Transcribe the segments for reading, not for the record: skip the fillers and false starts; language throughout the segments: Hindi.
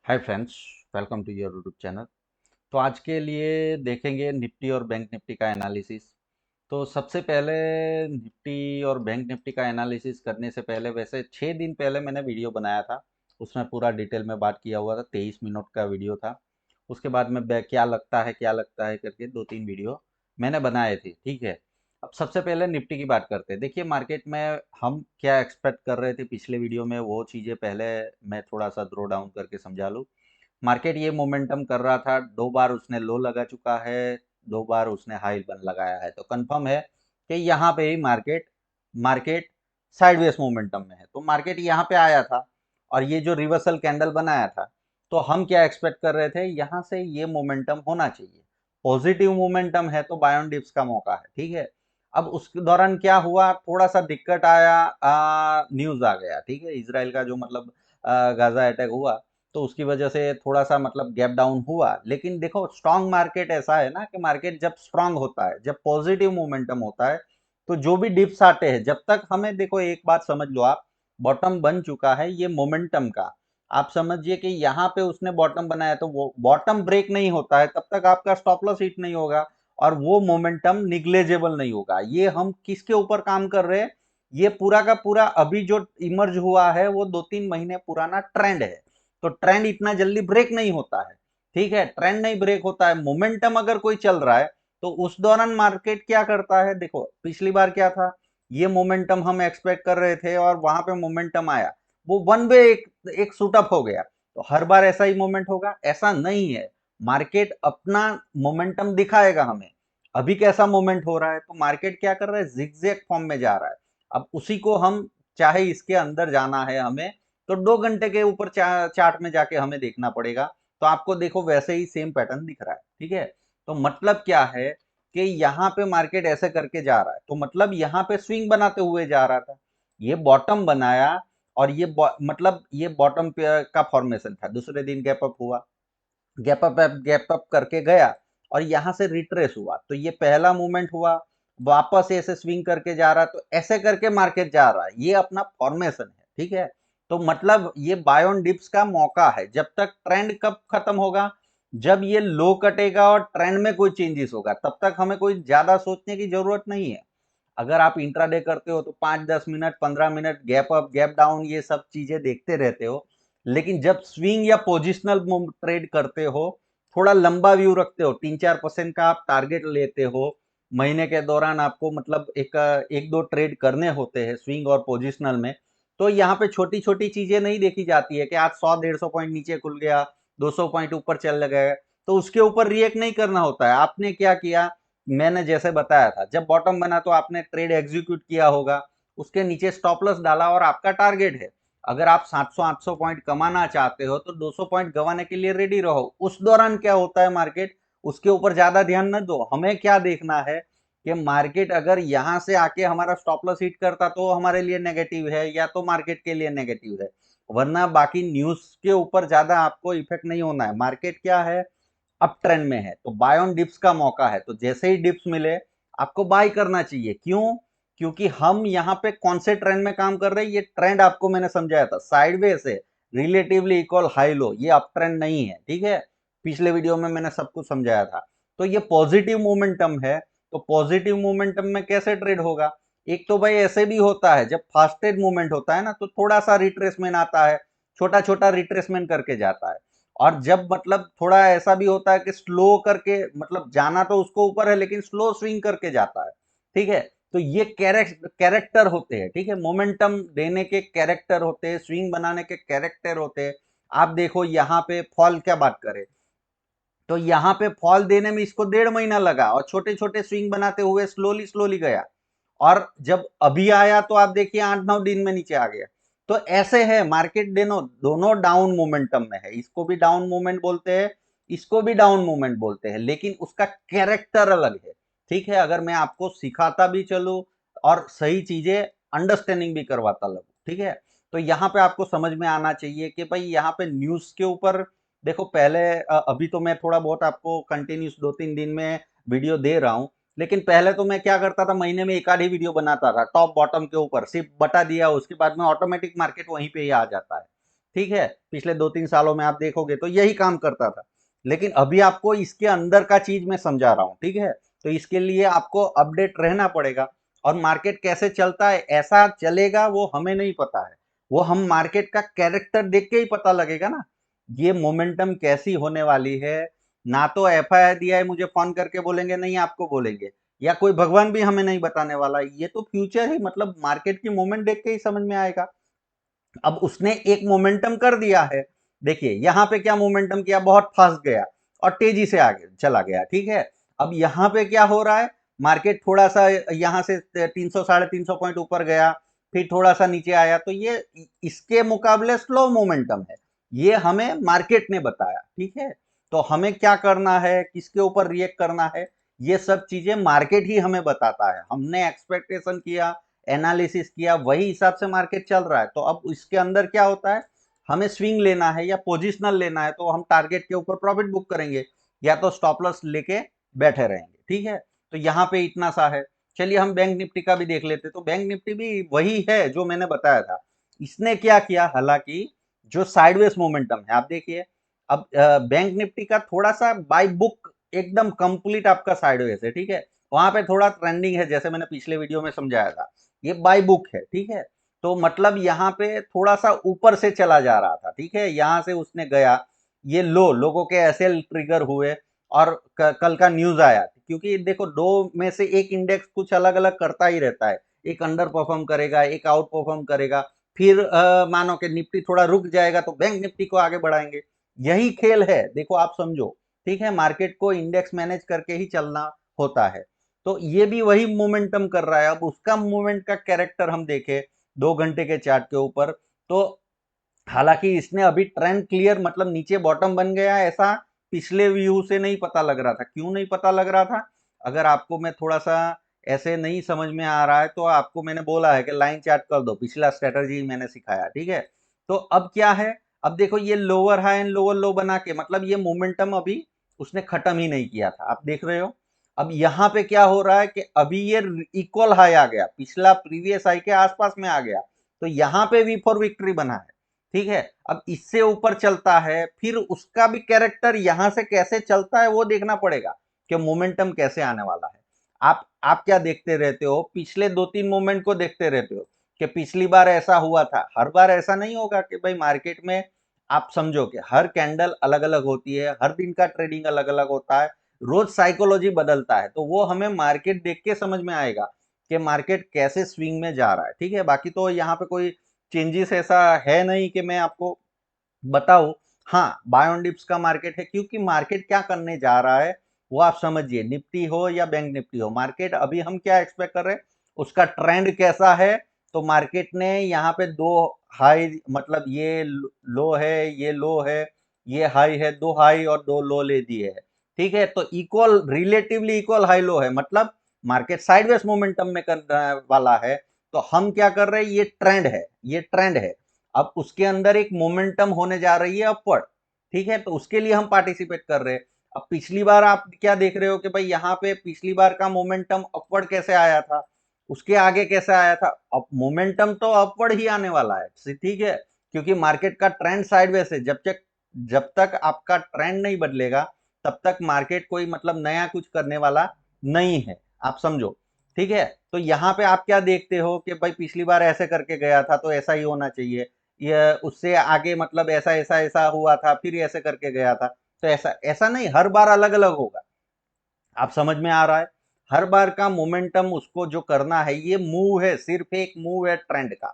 Hi friends, welcome to your YouTube channel. तो आज के लिए देखेंगे निफ्टी और बैंक निफ्टी का एनालिसिस। तो सबसे पहले निफ्टी और बैंक निफ्टी का एनालिसिस करने से पहले वैसे 6 दिन पहले मैंने वीडियो बनाया था। उसमें पूरा डिटेल में बात किया हुआ था, 23 मिनट का वीडियो था। उसके बाद में क्या लगता है करके दो तीन वीडियो मैंने बनाए थे, ठीक है। अब सबसे पहले निफ्टी की बात करते हैं। देखिए मार्केट में हम क्या एक्सपेक्ट कर रहे थे पिछले वीडियो में, वो चीज़ें पहले मैं थोड़ा सा ड्रो डाउन करके समझा लूँ। मार्केट ये मोमेंटम कर रहा था, 2 बार उसने लो लगा चुका है, 2 बार उसने हाई बन लगाया है, तो कंफर्म है कि यहाँ पे ही मार्केट मार्केट साइडवेज मोमेंटम में है। तो मार्केट यहाँ पे आया था और ये जो रिवर्सल कैंडल बनाया था, तो हम क्या एक्सपेक्ट कर रहे थे, यहाँ से ये मोमेंटम होना चाहिए। पॉजिटिव मोमेंटम है तो बाय ऑन डिप्स का मौका है, ठीक है। अब उसके दौरान क्या हुआ, थोड़ा सा दिक्कत आया, न्यूज आ गया, ठीक है। इसराइल का जो मतलब गाजा अटैक हुआ, तो उसकी वजह से थोड़ा सा मतलब गैप डाउन हुआ। लेकिन देखो स्ट्रांग मार्केट ऐसा है ना कि मार्केट जब स्ट्रांग होता है, जब पॉजिटिव मोमेंटम होता है, तो जो भी डिप्स आते हैं, जब तक हमें देखो एक बात समझ लो आप, बॉटम बन चुका है ये मोमेंटम का। आप समझिए कि यहाँ पे उसने बॉटम बनाया, तो वो बॉटम ब्रेक नहीं होता है तब तक आपका स्टॉप लॉस हिट नहीं होगा और वो मोमेंटम निग्लेजेबल नहीं होगा। ये हम किसके ऊपर काम कर रहे हैं, ये पूरा का पूरा अभी जो इमर्ज हुआ है वो 2-3 महीने पुराना ट्रेंड है। तो ट्रेंड इतना जल्दी ब्रेक नहीं होता है, ठीक है। ट्रेंड नहीं ब्रेक होता है, मोमेंटम अगर कोई चल रहा है तो उस दौरान मार्केट क्या करता है। देखो पिछली बार क्या था, ये मोमेंटम हम एक्सपेक्ट कर रहे थे और वहां पे मोमेंटम आया, वो वन वे एक शूटअप हो गया। तो हर बार ऐसा ही मोमेंट होगा, ऐसा नहीं है। मार्केट अपना मोमेंटम दिखाएगा हमें। अभी कैसा मोमेंट हो रहा है, तो मार्केट क्या कर रहा है, जिगजैग फॉर्म में जा रहा है। अब उसी को हम, चाहे इसके अंदर जाना है हमें, तो 2 घंटे के ऊपर चार्ट में जाके हमें देखना पड़ेगा। तो आपको देखो वैसे ही सेम पैटर्न दिख रहा है, ठीक है। तो मतलब क्या है कि यहाँ पे मार्केट ऐसे करके जा रहा है, तो मतलब यहाँ पे स्विंग बनाते हुए जा रहा था, ये बॉटम बनाया और मतलब ये बॉटम पे का फॉर्मेशन था। दूसरे दिन गैप अप हुआ, गैप अप करके गया और यहाँ से रिट्रेस हुआ, तो ये पहला मूवमेंट हुआ। वापस ऐसे स्विंग करके जा रहा है, तो ऐसे करके मार्केट जा रहा है, ये अपना फॉर्मेशन है, ठीक है। तो मतलब ये बाय ऑन डिप्स का मौका है। जब तक ट्रेंड कब खत्म होगा, जब ये लो कटेगा और ट्रेंड में कोई चेंजेस होगा, तब तक हमें कोई ज्यादा सोचने की जरूरत नहीं है। अगर आप इंट्राडे करते हो तो 5-10 minute 15 minute gap up gap down ये सब चीजें देखते रहते हो। लेकिन जब स्विंग या पोजिशनल ट्रेड करते हो, थोड़ा लंबा व्यू रखते हो, 3-4% का आप टारगेट लेते हो, महीने के दौरान आपको मतलब एक एक दो ट्रेड करने होते हैं स्विंग और पोजिशनल में। तो यहाँ पे छोटी छोटी चीजें नहीं देखी जाती है कि आज 100-150 पॉइंट नीचे खुल गया, 200 पॉइंट ऊपर चल गए, तो उसके ऊपर रिएक्ट नहीं करना होता है। आपने क्या किया, मैंने जैसे बताया था, जब बॉटम बना तो आपने ट्रेड एग्जीक्यूट किया होगा, उसके नीचे स्टॉप लॉस डाला और आपका टारगेट है। अगर आप 700-800 पॉइंट कमाना चाहते हो तो 200 पॉइंट गंवाने के लिए रेडी रहो। उस दौरान क्या होता है मार्केट, उसके ऊपर ज्यादा ध्यान न दो। हमें क्या देखना है कि मार्केट अगर यहां से आके हमारा स्टॉप लॉस हिट करता तो हमारे लिए नेगेटिव है, या तो मार्केट के लिए नेगेटिव है। वरना बाकी न्यूज के ऊपर ज्यादा आपको इफेक्ट नहीं होना है। मार्केट क्या है, अप ट्रेंड में है, तो बाय ऑन डिप्स का मौका है। तो जैसे ही डिप्स मिले आपको बाय करना चाहिए। क्यों, क्योंकि हम यहाँ पे कौन से ट्रेंड में काम कर रहे हैं, ये ट्रेंड आपको मैंने समझाया था, साइडवेज है, रिलेटिवली इक्वल हाई लो, ये अप ट्रेंड नहीं है, ठीक है। पिछले वीडियो में मैंने सब कुछ समझाया था। तो ये पॉजिटिव मोमेंटम है, तो पॉजिटिव मोमेंटम में कैसे ट्रेड होगा। एक तो भाई ऐसे भी होता है, जब फास्टेड मूवमेंट होता है ना, तो थोड़ा सा रिट्रेसमेंट आता है, छोटा छोटा रिट्रेसमेंट करके जाता है। और जब मतलब थोड़ा ऐसा भी होता है कि स्लो करके, मतलब जाना तो उसको ऊपर है लेकिन स्लो स्विंग करके जाता है, ठीक है। तो ये कैरेक्टर होते हैं, ठीक है। मोमेंटम देने के कैरेक्टर होते हैं, स्विंग बनाने के कैरेक्टर होते हैं। आप देखो यहाँ पे फॉल क्या बात करें, तो यहाँ पे फॉल देने में इसको 1.5 महीना लगा और छोटे छोटे स्विंग बनाते हुए स्लोली स्लोली गया। और जब अभी आया तो आप देखिए 8-9 दिन में नीचे आ गया। तो ऐसे है मार्केट, दोनों दोनों डाउन मोमेंटम में है। इसको भी डाउन मूवमेंट बोलते हैं, इसको भी डाउन मूवमेंट बोलते हैं, लेकिन उसका कैरेक्टर अलग है, ठीक है। अगर मैं आपको सिखाता भी चलूं और सही चीजें अंडरस्टैंडिंग भी करवाता लगूं, ठीक है। तो यहाँ पे आपको समझ में आना चाहिए कि भाई यहाँ पे न्यूज के ऊपर देखो पहले, अभी तो मैं थोड़ा बहुत आपको कंटिन्यूस 2-3 दिन में वीडियो दे रहा हूँ, लेकिन पहले तो मैं क्या करता था, महीने में एक आध ही वीडियो बनाता था, टॉप बॉटम के ऊपर सिर्फ बता दिया, उसके बाद में ऑटोमेटिक मार्केट वहीं पे ही आ जाता है। ठीक है, पिछले 2-3 सालों में आप देखोगे तो यही काम करता था। लेकिन अभी आपको इसके अंदर का चीज मैं समझा रहा हूँ, ठीक है। तो इसके लिए आपको अपडेट रहना पड़ेगा। और मार्केट कैसे चलता है, ऐसा चलेगा वो हमें नहीं पता है, वो हम मार्केट का कैरेक्टर देख के ही पता लगेगा ना, ये मोमेंटम कैसी होने वाली है। ना तो एफआईआई मुझे फोन करके बोलेंगे, नहीं आपको बोलेंगे, या कोई भगवान भी हमें नहीं बताने वाला, ये तो फ्यूचर ही मतलब मार्केट की मूवमेंट देख के ही समझ में आएगा। अब उसने एक मोमेंटम कर दिया है, देखिए यहाँ पे क्या मोमेंटम किया, बहुत फास्ट गया और तेजी से आगे चला गया, ठीक है। अब यहाँ पे क्या हो रहा है, मार्केट थोड़ा सा यहाँ से 300 350 पॉइंट ऊपर गया, फिर थोड़ा सा नीचे आया, तो ये इसके मुकाबले स्लो मोमेंटम है, ये हमें मार्केट ने बताया, ठीक है। तो हमें क्या करना है, किसके ऊपर रिएक्ट करना है, ये सब चीजें मार्केट ही हमें बताता है। हमने एक्सपेक्टेशन किया, एनालिसिस किया, वही हिसाब से मार्केट चल रहा है। तो अब इसके अंदर क्या होता है, हमें स्विंग लेना है या पोजिशनल लेना है, तो हम टारगेट के ऊपर प्रॉफिट बुक करेंगे, या तो स्टॉप लॉस लेके बैठे रहेंगे, ठीक है। तो यहाँ पे इतना सा है। चलिए हम बैंक निफ्टी का भी देख लेते, तो बैंक निफ्टी भी वही है जो मैंने बताया था। इसने क्या किया, हालांकि जो साइडवेज मोमेंटम है आप देखिए, अब बैंक निफ्टी का थोड़ा सा बाय बुक एकदम कंप्लीट आपका साइडवेज है, ठीक है। वहां पे थोड़ा ट्रेंडिंग है, जैसे मैंने पिछले वीडियो में समझाया था, ये बाय बुक है, ठीक है। तो मतलब यहाँ पे थोड़ा सा ऊपर से चला जा रहा था, ठीक है, यहाँ से उसने गया, ये लो लोगों के ऐसे ट्रिगर हुए, और कल का न्यूज आया, क्योंकि देखो दो में से एक इंडेक्स कुछ अलग अलग करता ही रहता है, एक अंडर परफॉर्म करेगा, एक आउट परफॉर्म करेगा, फिर मानो कि निफ्टी थोड़ा रुक जाएगा तो बैंक निफ्टी को आगे बढ़ाएंगे। यही खेल है, देखो आप समझो, ठीक है, मार्केट को इंडेक्स मैनेज करके ही चलना होता है। तो ये भी वही मोमेंटम कर रहा है। अब उसका मूवमेंट का कैरेक्टर हम देखें 2 घंटे के चार्ट के ऊपर, तो हालांकि इसने अभी ट्रेंड क्लियर मतलब नीचे बॉटम बन गया, ऐसा पिछले व्यू से नहीं पता लग रहा था। क्यों नहीं पता लग रहा था, अगर आपको मैं थोड़ा सा ऐसे नहीं समझ में आ रहा है, तो आपको मैंने बोला है कि लाइन चार्ट कर दो, पिछला स्ट्रेटजी मैंने सिखाया, ठीक है। तो अब क्या है, अब देखो ये लोअर हाई एंड लोअर लो बना के, मतलब ये मोमेंटम अभी उसने खत्म ही नहीं किया था, आप देख रहे हो। अब यहाँ पे क्या हो रहा है कि अभी ये इक्वल हाई आ गया, पिछला प्रीवियस हाई के आसपास में आ गया, तो यहाँ पे वी फॉर विक्ट्री बना है, ठीक है। अब इससे ऊपर चलता है, फिर उसका भी कैरेक्टर यहां से कैसे चलता है वो देखना पड़ेगा, कि मोमेंटम कैसे आने वाला है। आप क्या देखते रहते हो, पिछले 2-3 मोमेंट को देखते रहते हो, कि पिछली बार ऐसा हुआ था। हर बार ऐसा नहीं होगा कि भाई मार्केट में, आप समझो कि हर कैंडल अलग अलग होती है, हर दिन का ट्रेडिंग अलग अलग होता है, रोज साइकोलॉजी बदलता है, तो वो हमें मार्केट देख के समझ में आएगा कि मार्केट कैसे स्विंग में जा रहा है, ठीक है। बाकी तो यहाँ पे कोई चेंजेस ऐसा है नहीं कि मैं आपको बताऊं। हाँ, बाय ऑन डिप्स का मार्केट है, क्योंकि मार्केट क्या करने जा रहा है वो आप समझिए, निफ्टी हो या बैंक निफ्टी हो, मार्केट अभी हम क्या एक्सपेक्ट कर रहे हैं, उसका ट्रेंड कैसा है। तो मार्केट ने यहाँ पे दो हाई, मतलब ये लो है, ये लो है, ये हाई है, दो हाई और दो लो ले दिए है, ठीक है। तो equal, relatively equal high low है, मतलब मार्केट साइडवेज मोमेंटम में करने वाला है। तो हम क्या कर रहे हैं, ये ट्रेंड है, ये ट्रेंड है। अब उसके अंदर एक मोमेंटम होने जा रही है अपवर्ड, ठीक है, तो उसके लिए हम पार्टिसिपेट कर रहे हैं। अब पिछली बार आप क्या देख रहे हो कि भाई यहाँ पे पिछली बार का मोमेंटम अपवर्ड कैसे आया था, उसके आगे कैसे आया था, अब मोमेंटम तो अपवर्ड ही आने वाला है, ठीक है। क्योंकि मार्केट का ट्रेंड साइडवेज है, जब तक आपका ट्रेंड नहीं बदलेगा, तब तक मार्केट कोई मतलब नया कुछ करने वाला नहीं है, आप समझो, ठीक है। तो यहाँ पे आप क्या देखते हो कि भाई पिछली बार ऐसे करके गया था तो ऐसा ही होना चाहिए, ये उससे आगे मतलब ऐसा ऐसा ऐसा हुआ था, फिर ऐसे करके गया था, तो ऐसा ऐसा नहीं, हर बार अलग अलग होगा, आप समझ में आ रहा है। हर बार का मोमेंटम उसको जो करना है, ये मूव है, सिर्फ एक मूव है ट्रेंड का,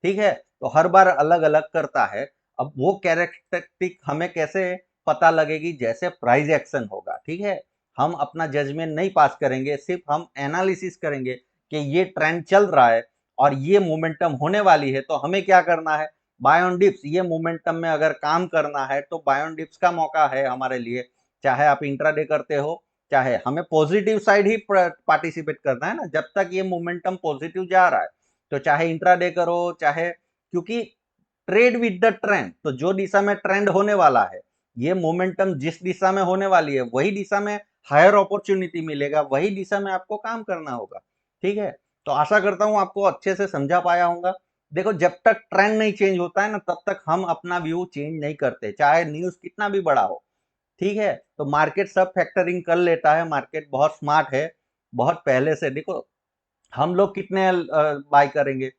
ठीक है। तो हर बार अलग अलग करता है। अब वो कैरेक्टरिस्टिक हमें कैसे पता लगेगी, जैसे प्राइस एक्शन होगा, ठीक है। हम अपना जजमेंट नहीं पास करेंगे, सिर्फ हम एनालिसिस करेंगे कि ये ट्रेंड चल रहा है और ये मोमेंटम होने वाली है, तो हमें क्या करना है, बाय ऑन डिप्स, ये मोमेंटम में अगर काम करना है तो बाय ऑन डिप्स का मौका है हमारे लिए। चाहे आप इंट्राडे करते हो, चाहे हमें पॉजिटिव साइड ही पार्टिसिपेट करना है ना, जब तक ये मोमेंटम पॉजिटिव जा रहा है, तो चाहे इंट्राडे करो, चाहे, क्योंकि ट्रेड विद द ट्रेंड, तो जो दिशा में ट्रेंड होने वाला है, ये मोमेंटम जिस दिशा में होने वाली है, वही दिशा में हायर अपॉर्चुनिटी मिलेगा, वही दिशा में आपको काम करना होगा, ठीक है। तो आशा करता हूं आपको अच्छे से समझा पाया होगा। देखो जब तक ट्रेंड नहीं चेंज होता है ना तब तक हम अपना व्यू चेंज नहीं करते, चाहे न्यूज़ कितना भी बड़ा हो। ठीक है? तो मार्केट सब फैक्टरिंग कर लेता है, मार्केट बहुत स्मार्ट है, बहुत पहले से। देखो हम लोग कितने बाय करेंगे,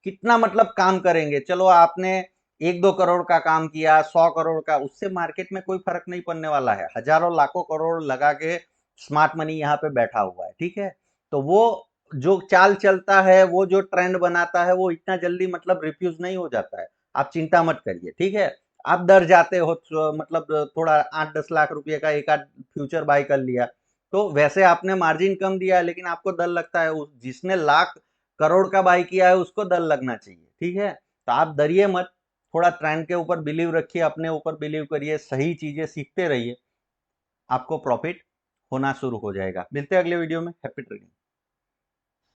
कितना मतलब काम करेंगे। चलो आपने 1-2 करोड़ का काम किया, 100 करोड़ का, उससे मार्केट में कोई फर्क नहीं पड़ने वाला है। हजारों लाखों करोड़ लगा के स्मार्ट मनी यहाँ पे बैठा हुआ है। ठीक है? तो वो जो चाल चलता है, वो जो ट्रेंड बनाता है, वो इतना जल्दी मतलब रिफ्यूज नहीं हो जाता है। आप चिंता मत करिए। ठीक है? आप डर जाते हो मतलब थोड़ा 8-10 लाख रुपए का एक आध फ्यूचर बाय कर लिया, तो वैसे आपने मार्जिन कम दिया है, लेकिन आपको डर लगता है। जिसने लाख करोड़ का बाई किया है उसको डर लगना चाहिए। ठीक है? तो आप डरिए मत, थोड़ा ट्रेंड के ऊपर बिलीव रखिए, अपने ऊपर बिलीव करिए, सही चीजें सीखते रहिए, आपको प्रॉफिट होना शुरू हो जाएगा। मिलते हैं अगले वीडियो में। Happy trading.